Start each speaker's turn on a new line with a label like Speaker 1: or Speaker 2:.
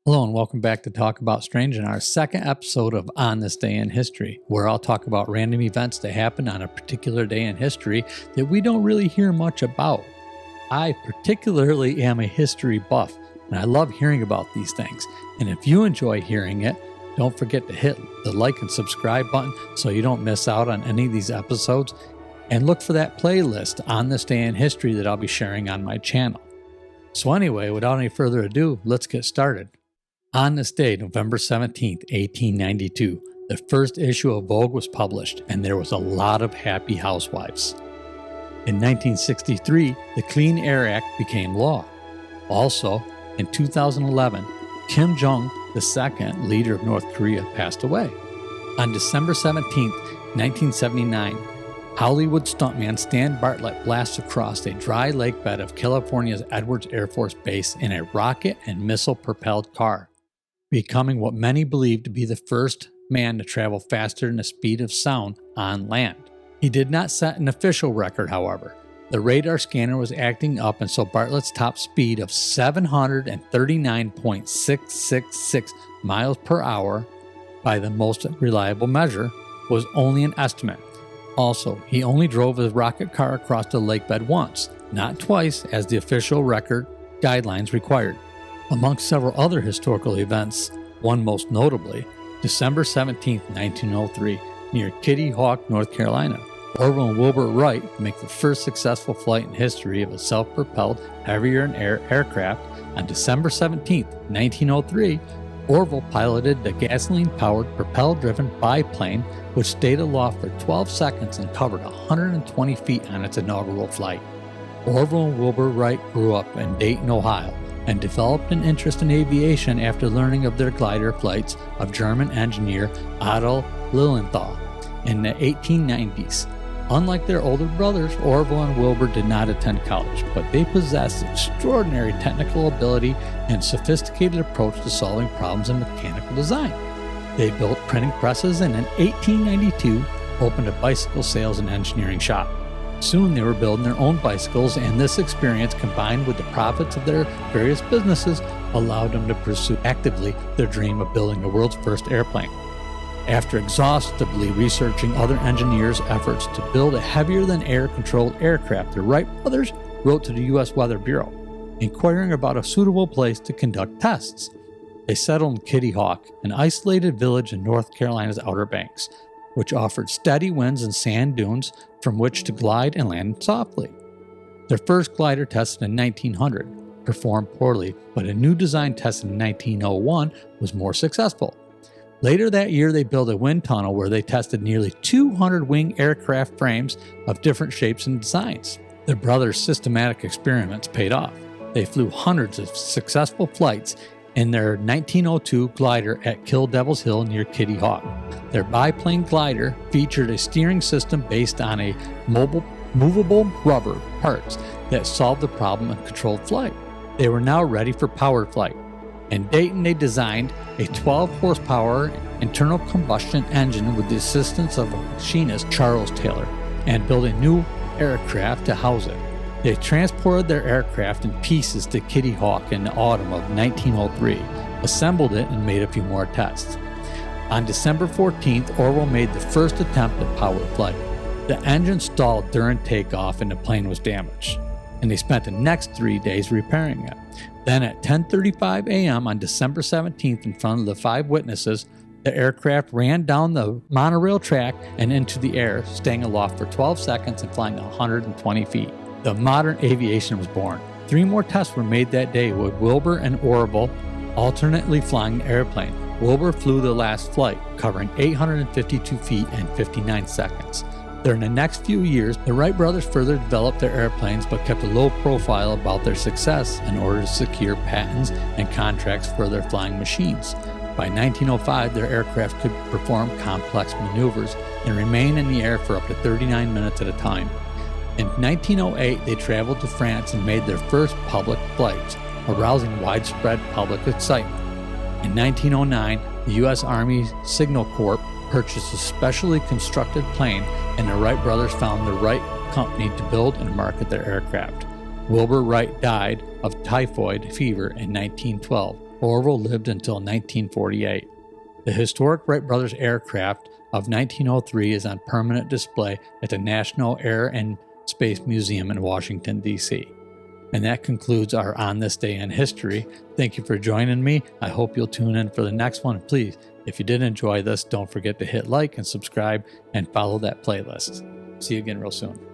Speaker 1: Hello and welcome back to Talk About Strange in our second episode of On This Day in History, where I'll talk about random events that happen on a particular day in history that we don't really hear much about. I particularly am a history buff, and I love hearing about these things. And if you enjoy hearing it, don't forget to hit the like and subscribe button so you don't miss out on any of these episodes. And look for that playlist On This Day in History that I'll be sharing on my channel. So anyway, without any further ado, let's get started. On this day, November 17th, 1892, the first issue of Vogue was published, and there was a lot of happy housewives. In 1963, the Clean Air Act became law. Also, in 2011, Kim Jong-il, leader of North Korea, passed away. On December 17th, 1979, Hollywood stuntman Stan Bartlett blasts across a dry lake bed of California's Edwards Air Force Base in a rocket and missile-propelled car, becoming what many believe to be the first man to travel faster than the speed of sound on land. He did not set an official record, however. The radar scanner was acting up, and so Bartlett's top speed of 739.666 miles per hour, by the most reliable measure, was only an estimate. Also, he only drove his rocket car across the lake bed once, not twice as the official record guidelines required. Amongst several other historical events, one most notably, December 17, 1903, near Kitty Hawk, North Carolina, Orville and Wilbur Wright make the first successful flight in history of a self-propelled heavier-than-air aircraft. On December 17, 1903, Orville piloted the gasoline-powered, propel-driven biplane, which stayed aloft for 12 seconds and covered 120 feet on its inaugural flight. Orville and Wilbur Wright grew up in Dayton, Ohio, and developed an interest in aviation after learning of their glider flights of German engineer Otto Lilienthal in the 1890s. Unlike their older brothers, Orville and Wilbur did not attend college, but they possessed extraordinary technical ability and sophisticated approach to solving problems in mechanical design. They built printing presses and in 1892 opened a bicycle sales and engineering shop. Soon they were building their own bicycles, and this experience, combined with the profits of their various businesses, allowed them to pursue actively their dream of building the world's first airplane. After exhaustively researching other engineers' efforts to build a heavier-than-air controlled aircraft, the Wright brothers wrote to the U.S. Weather Bureau, inquiring about a suitable place to conduct tests. They settled in Kitty Hawk, an isolated village in North Carolina's Outer Banks, which offered steady winds and sand dunes from which to glide and land softly. Their first glider tested in 1900 performed poorly, but a new design tested in 1901 was more successful. Later that year, they built a wind tunnel where they tested nearly 200 wing aircraft frames of different shapes and designs. Their brothers' systematic experiments paid off. They flew hundreds of successful flights in their 1902 glider at Kill Devil's Hill near Kitty Hawk. Their biplane glider featured a steering system based on a movable rubber parts that solved the problem and controlled flight. They were now ready for powered flight. In Dayton, they designed a 12-horsepower internal combustion engine with the assistance of machinist Charles Taylor, and built a new aircraft to house it. They transported their aircraft in pieces to Kitty Hawk in the autumn of 1903, assembled it, and made a few more tests. On December 14th, Orville made the first attempt at powered flight. The engine stalled during takeoff and the plane was damaged, and they spent the next 3 days repairing it. Then at 10:35 a.m. on December 17th, in front of the 5 witnesses, the aircraft ran down the monorail track and into the air, staying aloft for 12 seconds and flying 120 feet. The modern aviation was born. 3 more tests were made that day, with Wilbur and Orville alternately flying the airplane. Wilbur flew the last flight, covering 852 feet and 59 seconds. During the next few years, the Wright brothers further developed their airplanes but kept a low profile about their success in order to secure patents and contracts for their flying machines. By 1905, their aircraft could perform complex maneuvers and remain in the air for up to 39 minutes at a time. In 1908, they traveled to France and made their first public flights, arousing widespread public excitement. In 1909, the U.S. Army Signal Corps purchased a specially constructed plane, and the Wright brothers found the right company to build and market their aircraft. Wilbur Wright died of typhoid fever in 1912, Orville lived until 1948. The historic Wright brothers aircraft of 1903 is on permanent display at the National Air and Space Museum in Washington, D.C. And that concludes our On This Day in History. Thank you for joining me. I hope you'll tune in for the next one. Please, if you did enjoy this, don't forget to hit like and subscribe and follow that playlist. See you again real soon.